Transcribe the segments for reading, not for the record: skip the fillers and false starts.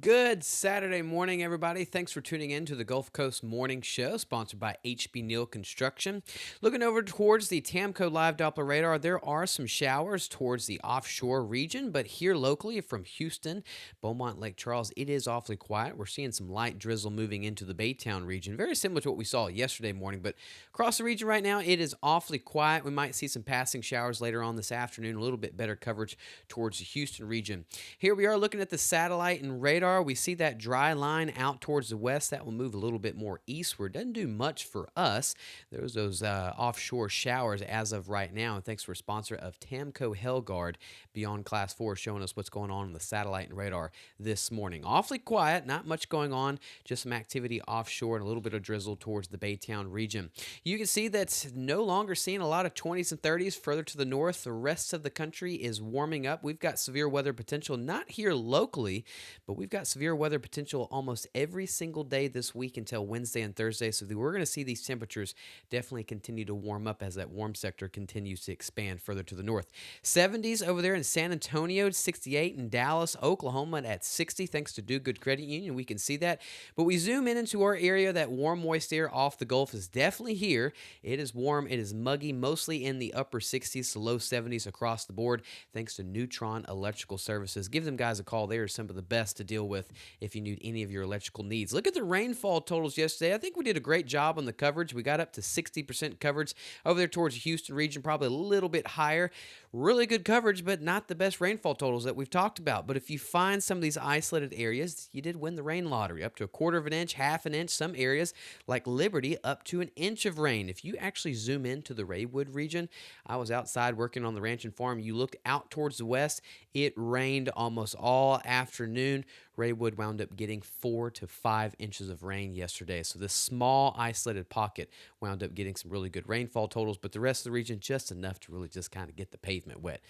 Good Saturday morning, everybody. Thanks for tuning in to the Gulf Coast Morning Show, sponsored by HB Neal Construction. Looking over towards the Tamco Live Doppler radar, there are some showers towards the offshore region, but here locally from Houston, Beaumont, Lake Charles, it is awfully quiet. We're seeing some light drizzle moving into the Baytown region, very similar to what we saw yesterday morning, but across the region right now, it is awfully quiet. We might see some passing showers later on this afternoon, a little bit better coverage towards the Houston region. Here we are looking at the satellite and radar. We see that dry line out towards the west. That will move a little bit more eastward. Doesn't do much for us. There's those offshore showers as of right now. And thanks for a sponsor of Tamco Hellguard Beyond Class 4 showing us what's going on the satellite and radar this morning. Awfully quiet, not much going on, just some activity offshore and a little bit of drizzle towards the Baytown region. You can see that's no longer seeing a lot of 20s and 30s further to the north. The rest of the country is warming up. We've got severe weather potential, not here locally, but we've got severe weather potential almost every single day this week until Wednesday and Thursday. So we're going to see these temperatures definitely continue to warm up as that warm sector continues to expand further to the north. 70s over there in San Antonio, 68 in Dallas, Oklahoma at 60, thanks to Do Good Credit Union. We can see that. But we zoom in into our area. That warm, moist air off the Gulf is definitely here. It is warm. It is muggy, mostly in the upper 60s to low 70s across the board, thanks to Neutron Electrical Services. Give them guys a call. They are some of the best to deal with if you need any of your electrical needs. Look at the rainfall totals yesterday. I think we did a great job on the coverage. We got up to 60% coverage over there towards the Houston region, probably a little bit higher. Really good coverage, but not the best rainfall totals that we've talked about. But if you find some of these isolated areas, you did win the rain lottery. Up to a quarter of an inch, half an inch. Some areas like Liberty, up to an inch of rain. If you actually zoom into the Raywood region, I was outside working on the ranch and farm. You look out towards the west, it rained almost all afternoon. Raywood wound up getting 4 to 5 inches of rain yesterday. So this small isolated pocket wound up getting some really good rainfall totals, but the rest of the region just enough to really just kind of get the pavement wet.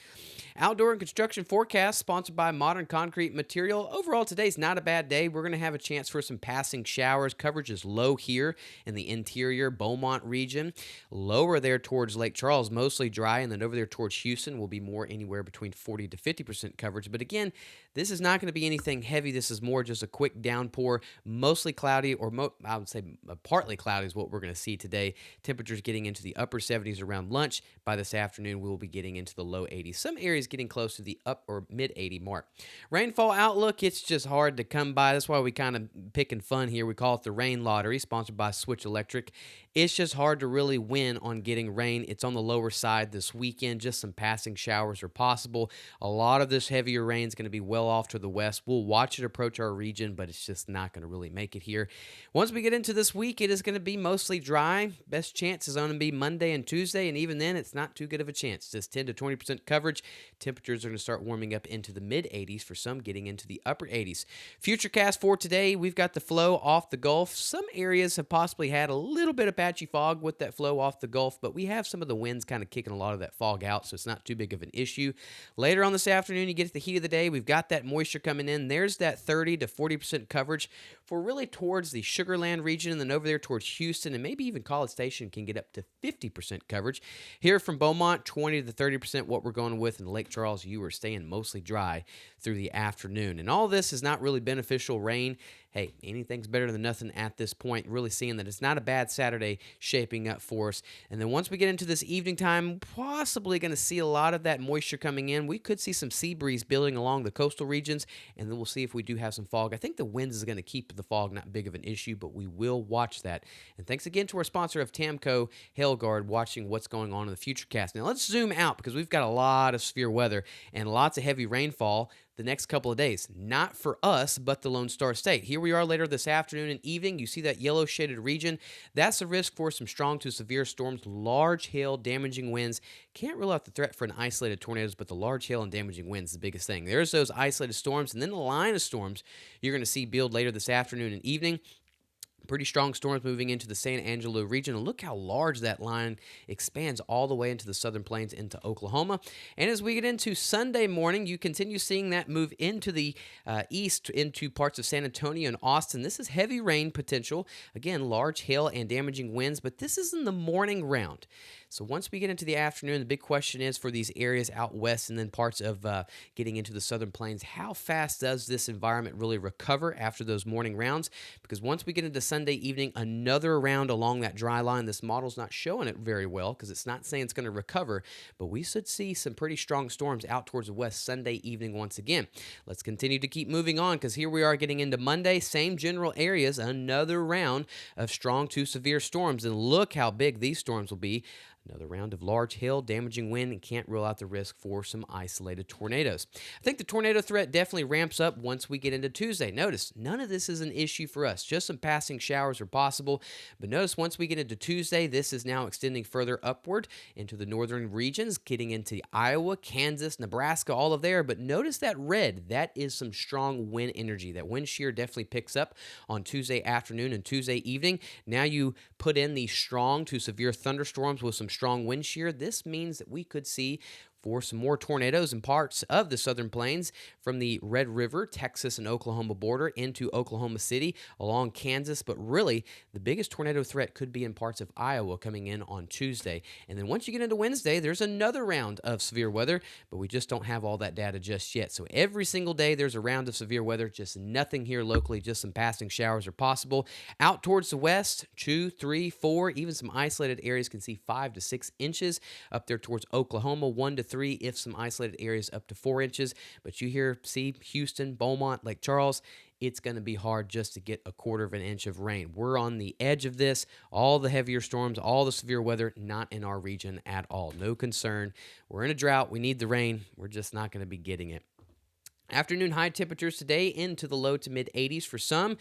Outdoor and construction forecast sponsored by Modern Concrete Material. Overall, today's not a bad day. We're going to have a chance for some passing showers. Coverage is low here in the interior Beaumont region. Lower there towards Lake Charles, mostly dry, and then over there towards Houston will be more anywhere between 40 to 50% coverage. But again, this is not going to be anything heavy. This is more just a quick downpour, mostly cloudy, or I would say partly cloudy is what we're going to see today. Temperatures getting into the upper 70s around lunch. By this afternoon, we'll be getting into the low 80s. Some areas getting close to the up or mid 80 mark. Rainfall outlook, it's just hard to come by. That's why we kind of picking fun here. We call it the rain lottery, sponsored by Switch Electric. It's just hard to really win on getting rain. It's on the lower side this weekend. Just some passing showers are possible. A lot of this heavier rain is going to be well off to the west. We'll watch it approach our region, but it's just not going to really make it here. Once we get into this week, it is going to be mostly dry. Best chance is going to be Monday and Tuesday, and even then, it's not too good of a chance. Just 10 to 20% coverage. Temperatures are going to start warming up into the mid 80s, for some getting into the upper 80s. Futurecast for today, we've got the flow off the Gulf. Some areas have possibly had a little bit of patchy fog with that flow off the Gulf, but we have some of the winds kind of kicking a lot of that fog out, so it's not too big of an issue. Later on this afternoon, you get to the heat of the day. We've got that moisture coming in. There's that 30 to 40% coverage for really towards the Sugar Land region, and then over there towards Houston, and maybe even College Station can get up to 50% coverage. Here from Beaumont, 20 to 30% what we're going with. In Lake Charles, you are staying mostly dry through the afternoon. And all this is not really beneficial rain. Hey, anything's better than nothing at this point. Really seeing that it's not a bad Saturday shaping up for us. And then once we get into this evening time, possibly going to see a lot of that moisture coming in. We could see some sea breeze building along the coastal regions, and then we'll see if we do have some fog. I think the winds is going to keep the fog not big of an issue, but we will watch that. And thanks again to our sponsor of Tamco Hellguard, watching what's going on in the Futurecast. Now let's zoom out, because we've got a lot of severe weather and lots of heavy rainfall the next couple of days. Not for us, but the Lone Star State. Here we are later this afternoon and evening. You see that yellow shaded region. That's a risk for some strong to severe storms, large hail, damaging winds. Can't rule out the threat for an isolated tornadoes, but the large hail and damaging winds is the biggest thing. There's those isolated storms, and then the line of storms you're going to see build later this afternoon and evening. Pretty strong storms moving into the San Angelo region. And look how large that line expands all the way into the southern plains into Oklahoma. And as we get into Sunday morning, you continue seeing that move into the east into parts of San Antonio and Austin. This is heavy rain potential. Again, large hail and damaging winds, but this is in the morning round. So once we get into the afternoon, the big question is for these areas out west and then parts of getting into the southern plains, how fast does this environment really recover after those morning rounds? Because once we get into Sunday evening, another round along that dry line, this model's not showing it very well because it's not saying it's going to recover, but we should see some pretty strong storms out towards the west Sunday evening once again. Let's continue to keep moving on because here we are getting into Monday, same general areas, another round of strong to severe storms, and look how big these storms will be. Another round of large hail, damaging wind, and can't rule out the risk for some isolated tornadoes. I think the tornado threat definitely ramps up once we get into Tuesday. Notice, none of this is an issue for us. Just some passing showers are possible. But notice once we get into Tuesday, this is now extending further upward into the northern regions, getting into Iowa, Kansas, Nebraska, all of there. But notice that red, that is some strong wind energy. That wind shear definitely picks up on Tuesday afternoon and Tuesday evening. Now you put in these strong to severe thunderstorms with some strong wind shear. This means that we could see for some more tornadoes in parts of the southern plains from the Red River, Texas and Oklahoma border into Oklahoma City along Kansas. But really, the biggest tornado threat could be in parts of Iowa coming in on Tuesday. And then once you get into Wednesday, there's another round of severe weather, but we just don't have all that data just yet. So every single day there's a round of severe weather, just nothing here locally, just some passing showers are possible. Out towards the west, 2, 3, 4, even some isolated areas can see 5 to 6 inches. Up there towards Oklahoma, 1 to 3, if some isolated areas up to 4 inches. But you see Houston, Beaumont, Lake Charles, it's going to be hard just to get a 1/4 of an inch of rain. We're on the edge of this. All the heavier storms, all the severe weather, not in our region at all. No concern. We're in a drought. We need the rain. We're just not going to be getting it. Afternoon high temperatures today into the low to mid 80s for some.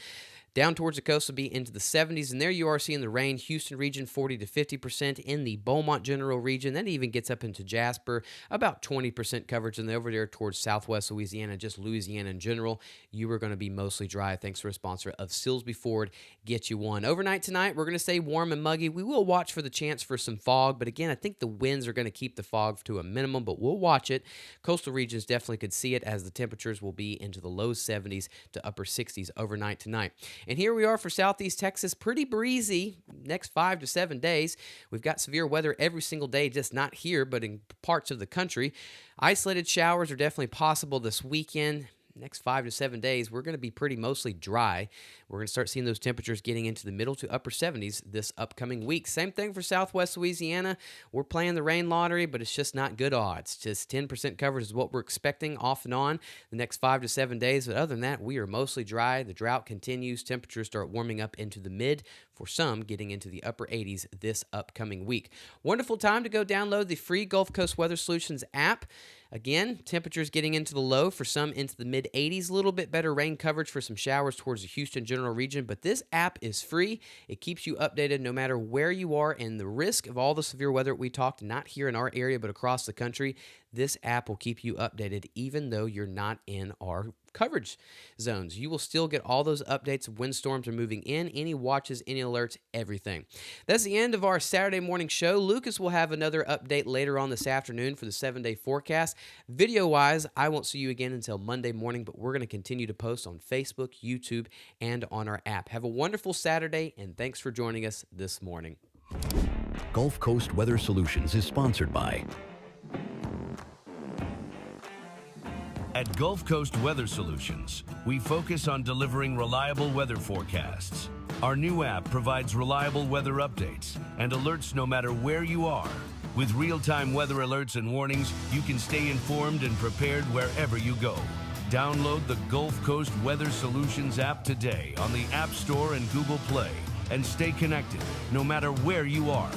Down towards the coast will be into the 70s, and there you are seeing the rain. Houston region 40 to 50% in the Beaumont general region. That even gets up into Jasper, about 20% coverage, and over there towards southwest Louisiana, just Louisiana in general, you are going to be mostly dry. Thanks to a sponsor of Silsby Ford, Get You One. Overnight tonight, we're going to stay warm and muggy. We will watch for the chance for some fog, but again, I think the winds are going to keep the fog to a minimum, but we'll watch it. Coastal regions definitely could see it as the temperatures will be into the low 70s to upper 60s overnight tonight. And here we are for southeast Texas, pretty breezy next 5 to 7 days. We've got severe weather every single day, just not here, but in parts of the country. Isolated showers are definitely possible this weekend. Next 5 to 7 days, we're going to be pretty mostly dry. We're going to start seeing those temperatures getting into the middle to upper 70s this upcoming week. Same thing for southwest Louisiana. We're playing the rain lottery, but it's just not good odds. Just 10% coverage is what we're expecting off and on the next 5 to 7 days. But other than that, we are mostly dry. The drought continues. Temperatures start warming up into the mid, for some getting into the upper 80s this upcoming week. Wonderful time to go download the free Gulf Coast Weather Solutions app. Again, temperatures getting into the low, for some into the mid 80s, a little bit better rain coverage for some showers towards the Houston general region, but this app is free. It keeps you updated no matter where you are, and the risk of all the severe weather we talked, not here in our area, but across the country, this app will keep you updated even though you're not in our coverage zones. You will still get all those updates of when storms are moving in, any watches, any alerts, everything. That's the end of our Saturday morning show. Lucas will have another update later on this afternoon for the 7-day forecast. Video-wise, I won't see you again until Monday morning, but we're going to continue to post on Facebook, YouTube, and on our app. Have a wonderful Saturday, and thanks for joining us this morning. Gulf Coast Weather Solutions is sponsored by At Gulf Coast Weather Solutions, we focus on delivering reliable weather forecasts. Our new app provides reliable weather updates and alerts no matter where you are. With real-time weather alerts and warnings, you can stay informed and prepared wherever you go. Download the Gulf Coast Weather Solutions app today on the App Store and Google Play and stay connected no matter where you are.